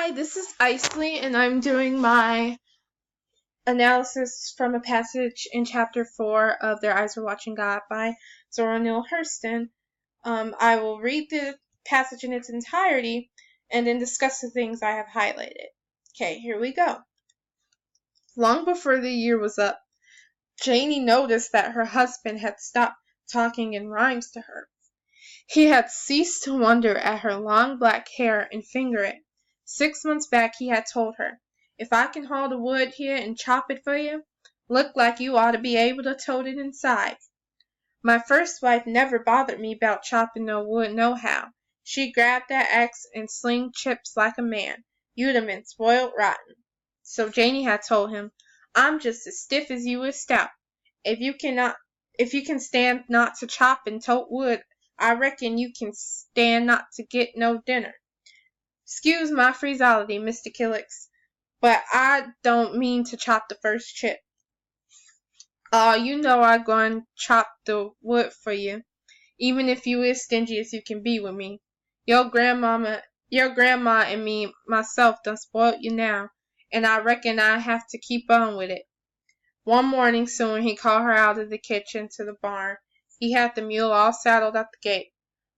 Hi, this is Isley, and I'm doing my analysis from a passage in Chapter 4 of Their Eyes Were Watching God by Zora Neale Hurston. I will read the passage in its entirety and then discuss the things I have highlighted. Okay, here we go. Long before the year was up, Janie noticed that her husband had stopped talking in rhymes to her. He had ceased to wonder at her long black hair and finger it. 6 months back he had told her, "If I can haul the wood here and chop it for you, look like you ought to be able to tote it inside." "My first wife never bothered me about chopping no wood nohow. She grabbed that axe and sling chips like a man. You'd 'a been spoiled rotten." So Janie had told him, "I'm just as stiff as you is stout. If you can stand not to chop and tote wood, I reckon you can stand not to get no dinner. 'Scuse my phreesolity, Mr. Killix, but I don't mean to chop the first chip." "Aw, you know I gwine chop the wood for you, even if you is stingy as you can be with me. Your grandma and me myself done spoilt you now, and I reckon I have to keep on with it." One morning soon he called her out of the kitchen to the barn. He had the mule all saddled at the gate.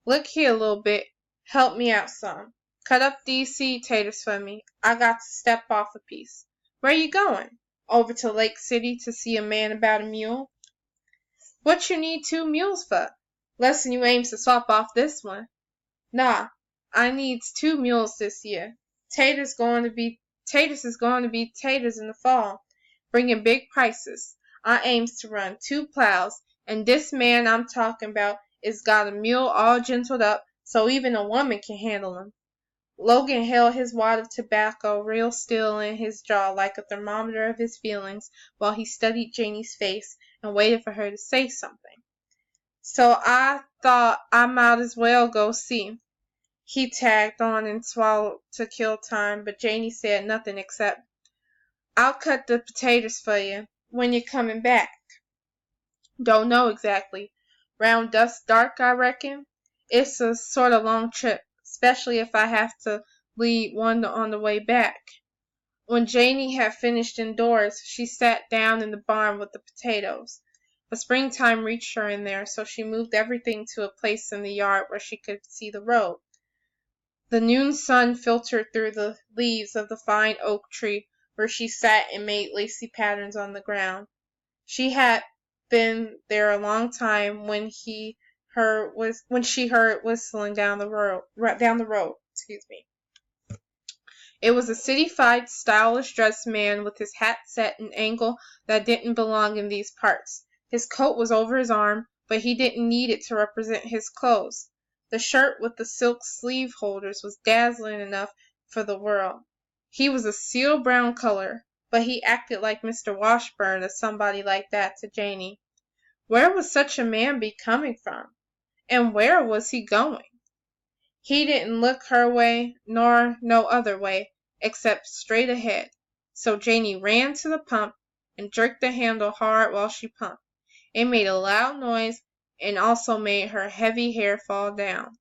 "Look here, little bit, help me out some. Cut up these seed taters for me. I got to step off a piece." "Where you going?" "Over to Lake City to see a man about a mule." "What you need 2 mules for? Less'n you aims to swap off this one." "Nah, I needs 2 mules this year. Taters is going to be taters in the fall, bringing big prices. I aims to run 2 plows, and this man I'm talking about is got a mule all gentled up so even a woman can handle him." Logan held his wad of tobacco real still in his jaw like a thermometer of his feelings while he studied Janie's face and waited for her to say something. "So I thought I might as well go see," he tagged on and swallowed to kill time, but Janie said nothing except, "I'll cut the potatoes for you. When you coming back?" "Don't know exactly. Round dusk dark, I reckon. It's a sort of long trip, 'specially if I have to lead one on the way back." When Janie had finished indoors, she sat down in the barn with the potatoes. But springtime reached her in there, so she moved everything to a place in the yard where she could see the road. The noon sun filtered through the leaves of the fine oak tree where she sat and made lacy patterns on the ground. She had been there a long time when she heard whistling down the road. It was a city-fied, stylish dressed man with his hat set an angle that didn't belong in these parts. His coat was over his arm, but he didn't need it to represent his clothes. The shirt with the silk sleeve holders was dazzling enough for the world. He was a seal brown color, but he acted like Mr. Washburn or somebody like that to Janie. Where would such a man be coming from? And where was he going? He didn't look her way, nor no other way, except straight ahead. So Janie ran to the pump and jerked the handle hard while she pumped. It made a loud noise and also made her heavy hair fall down.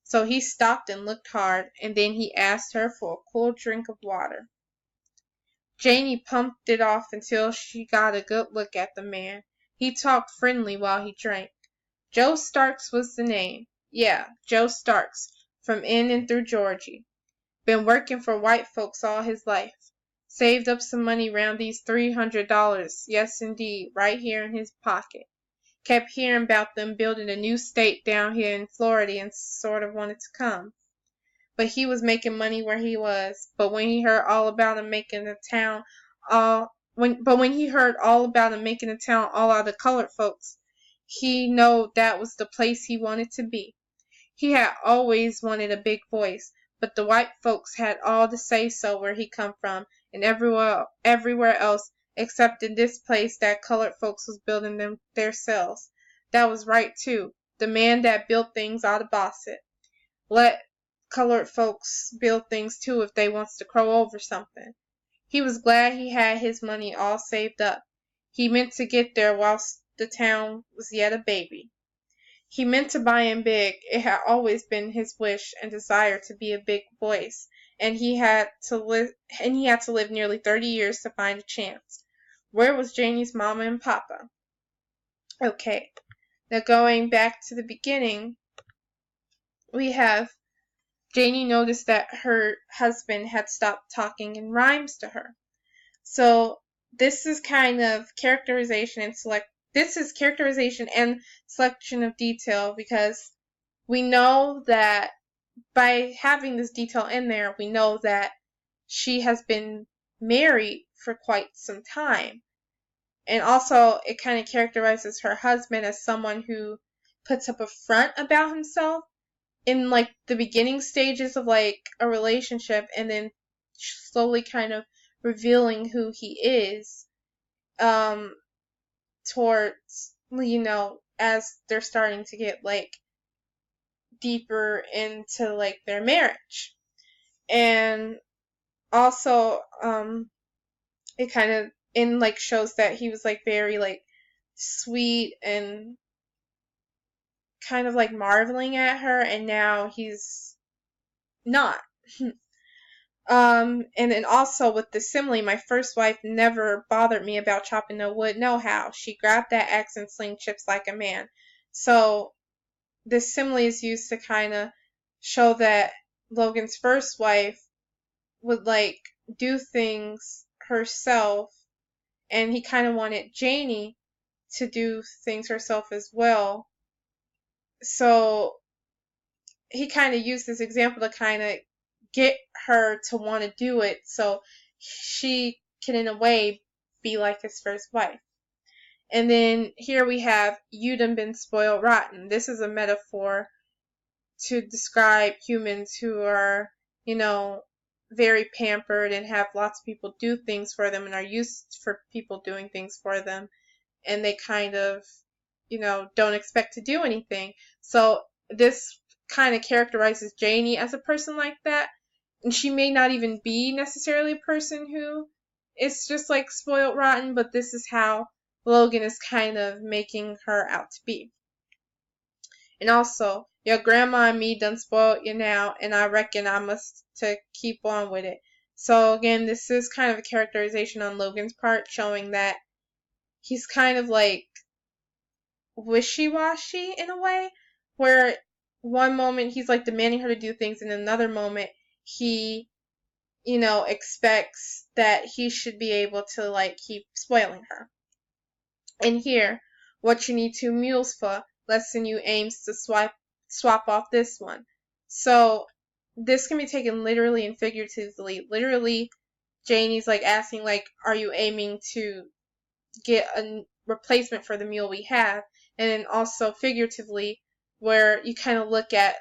So he stopped and looked hard, and then he asked her for a cool drink of water. Janie pumped it off until she got a good look at the man. He talked friendly while he drank. Joe Starks was the name. Yeah, Joe Starks, from in and through Georgie. Been working for white folks all his life. Saved up some money round these $300, yes indeed, right here in his pocket. Kept hearing about them building a new state down here in Florida and sort of wanted to come. But he was making money where he was. But when he heard all about him making a town all out of colored folks, he knowed that was the place he wanted to be. He had always wanted a big voice, but the white folks had all the say-so where he come from and everywhere else except in this place that colored folks was building them theirselves. That was right, too. The man that built things ought to boss it. Let colored folks build things, too, if they wants to crow over something. He was glad he had his money all saved up. He meant to get there whilst the town was yet a baby. He meant to buy in big. It had always been his wish and desire to be a big voice, and he had to live nearly 30 years to find a chance. Where was Janie's mama and papa? Okay, now going back to the beginning, we have Janie noticed that her husband had stopped talking in rhymes to her. So this is kind of characterization and selection of detail, because we know that by having this detail in there, we know that she has been married for quite some time. And also, it kind of characterizes her husband as someone who puts up a front about himself in like the beginning stages of like a relationship, and then slowly kind of revealing who he is towards, as they're starting to get like deeper into like their marriage. And also it kind of shows that he was like very like sweet and kind of like marveling at her, and now he's not. And then also with the simile, my first wife never bothered me about chopping no wood, no how. She grabbed that axe and sling chips like a man. So this simile is used to kind of show that Logan's first wife would like do things herself, and he kind of wanted Janie to do things herself as well. So he kind of used this example to kind of get her to want to do it, so she can in a way be like his first wife. And then here we have, you done been spoiled rotten. This is a metaphor to describe humans who are, very pampered and have lots of people do things for them and are used for people doing things for them, and they kind of, don't expect to do anything. So this kind of characterizes Janie as a person like that, and she may not even be necessarily a person who is just like spoiled rotten, but this is how Logan is kind of making her out to be. And also, your grandma and me done spoiled you now, and I reckon I must to keep on with it. So again, this is kind of a characterization on Logan's part, showing that he's kind of like wishy-washy in a way, where one moment he's like demanding her to do things, and another moment he, expects that he should be able to like keep spoiling her. And here, what you need 2 mules for, less than you aims to swap off this one. So this can be taken literally and figuratively. Literally, Janie's like asking, like, are you aiming to get a replacement for the mule we have? And then also figuratively, where you kind of look at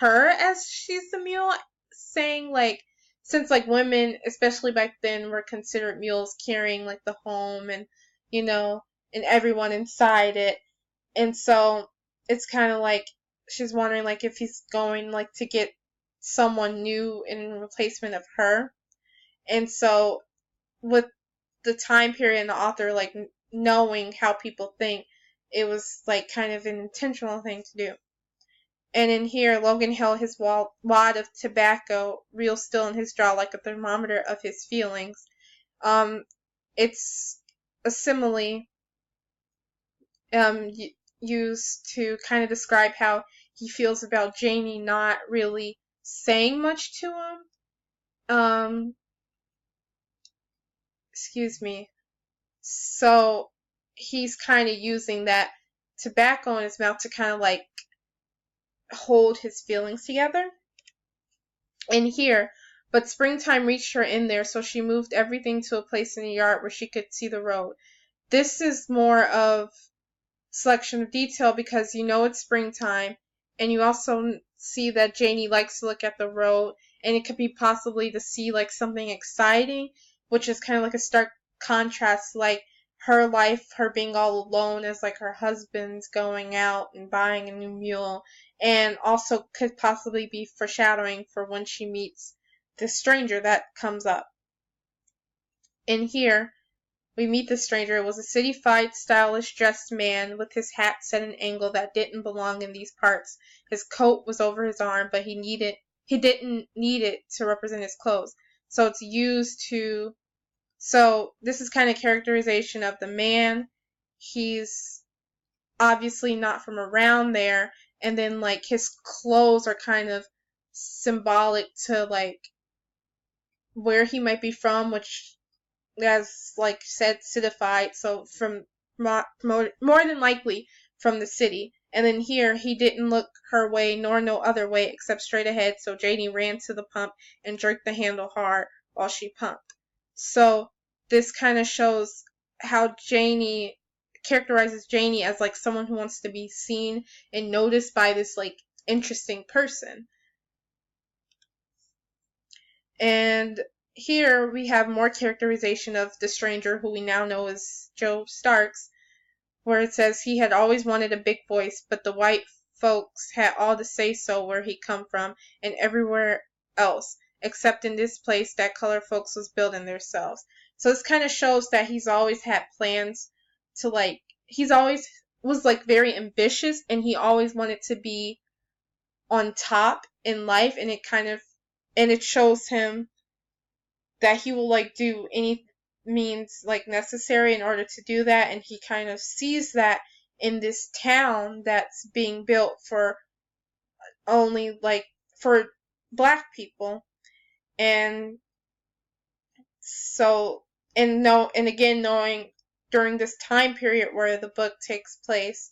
her as she's the mule, saying like, since like women, especially back then, were considered mules, carrying like the home and, and everyone inside it. And so it's kind of like she's wondering like if he's going like to get someone new in replacement of her. And so with the time period and the author like knowing how people think, it was like kind of an intentional thing to do. And in here, Logan held his wad of tobacco real still in his jaw like a thermometer of his feelings. It's a simile used to kind of describe how he feels about Janie not really saying much to him. Excuse me. So he's kind of using that tobacco in his mouth to kind of like hold his feelings together. And here, but springtime reached her in there, so she moved everything to a place in the yard where she could see the road. This is more of selection of detail because it's springtime, and you also see that Janie likes to look at the road, and it could be possibly to see like something exciting, which is kind of like a stark contrast, like her life, her being all alone as like her husband's going out and buying a new mule, and also could possibly be foreshadowing for when she meets the stranger that comes up. In here, we meet the stranger. It was a city-fied, stylish dressed man with his hat set at an angle that didn't belong in these parts. His coat was over his arm, but he he didn't need it to represent his clothes. So it's used to, so this is kind of characterization of the man. He's obviously not from around there, and then like his clothes are kind of symbolic to like where he might be from, which as like said citified, so from more than likely from the city. And then here he didn't look her way nor no other way except straight ahead, so Janie ran to the pump and jerked the handle hard while she pumped. So this kind of shows how Janie characterizes Janie as like someone who wants to be seen and noticed by this like interesting person. And here we have more characterization of the stranger, who we now know as Joe Starks, where it says he had always wanted a big voice, but the white folks had all the say-so where he come from and everywhere else, except in this place that colored folks was building themselves. So this kind of shows that he's always had plans to like, he's always was like very ambitious, and he always wanted to be on top in life, and it shows him that he will like do any means like necessary in order to do that, and he kind of sees that in this town that's being built for only like for black people. And so and again knowing during this time period where the book takes place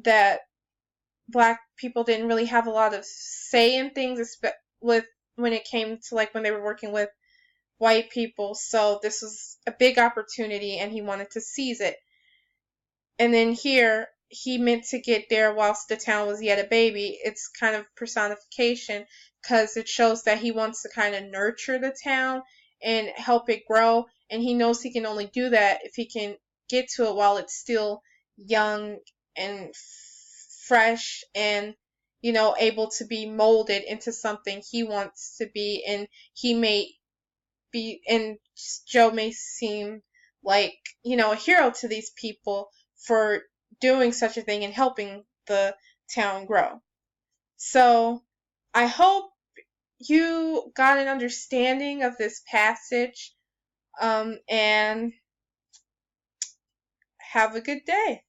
that black people didn't really have a lot of say in things with when it came to like when they were working with white people. So this was a big opportunity and he wanted to seize it. And then here he meant to get there whilst the town was yet a baby. It's kind of personification because it shows that he wants to kind of nurture the town and help it grow, and he knows he can only do that if he can get to it while it's still young and fresh and able to be molded into something he wants to be. And he may be, and Joe may seem like a hero to these people for doing such a thing and helping the town grow. So I hope you got an understanding of this passage, and have a good day.